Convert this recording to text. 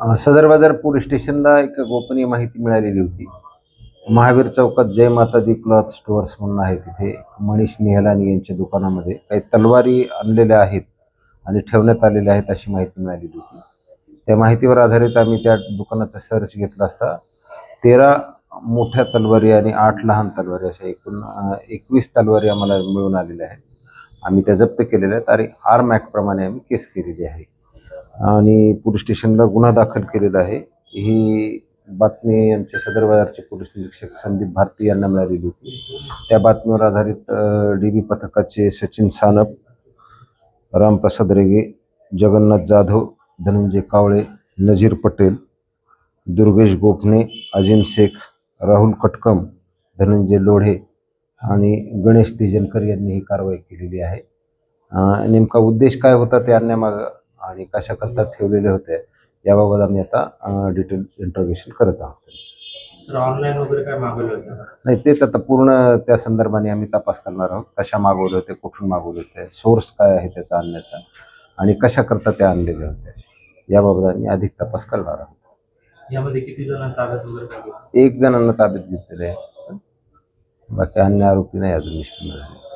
सदर बाजार पोलीस स्टेशनला एक गोपनीय माहिती मिळालेली होती. महावीर चौकात जय माता दी क्लॉथ स्टोअर्स म्हणून आहे, तिथे मनीष निहलानी यांच्या दुकानामध्ये काही तलवारी आणलेल्या आहेत आणि ठेवण्यात आलेल्या आहेत अशी माहिती मिळालेली होती. त्या माहितीवर आधारित आम्ही त्या दुकानाचा सर्च घेतला असता 13 मोठ्या तलवारी आणि 8 लहान तलवारी अशा एकूण 21 तलवारी आम्हाला मिळून आलेल्या आहेत. आम्ही त्या जप्त केलेल्या आहेत आणि आर्म ॲक्टप्रमाणे आम्ही केस केलेली आहे आणि पोलीस स्टेशनला गुन्हा दाखल केलेला आहे. ही बातमी आमचे सदर बाजारचे पोलीस निरीक्षक संदीप भारती यांना मिळालेली होती. त्या बातमीवर आधारित DB पथकाचे सचिन सानप, रामप्रसाद रेगे, जगन्नाथ जाधव, धनंजय कावळे, नजीर पटेल, दुर्गेश गोखणे, अजिम शेख, राहुल कटकम, धनंजय लोढे आणि गणेश तेजनकर यांनी ही कारवाई केलेली आहे. नेमका उद्देश काय होता ते आणण्यामागं आणि कशाकरता ठेवलेले होते याबाबत आम्ही आता डिटेल इंट्रोगेशन करत आहोत. सर ऑनलाईन वगैरे काय मागवलं होतं? नाही, तेच आता पूर्ण त्या संदर्भाने आम्ही तपास करणार आहोत. कशा मागवले होते, कुठून मागवले होते, सोर्स काय आहे त्याचा आणण्याचा आणि कशाकरता ते आणलेले होते याबाबत आम्ही अधिक तपास करणार आहोत. यामध्ये किती जणांना ताब्यात वगैरे काय? 1 जणांना ताब्यात घेतलेले आहे. बाकी अन्य आरोपी नाही अजून निष्पन्न झाले.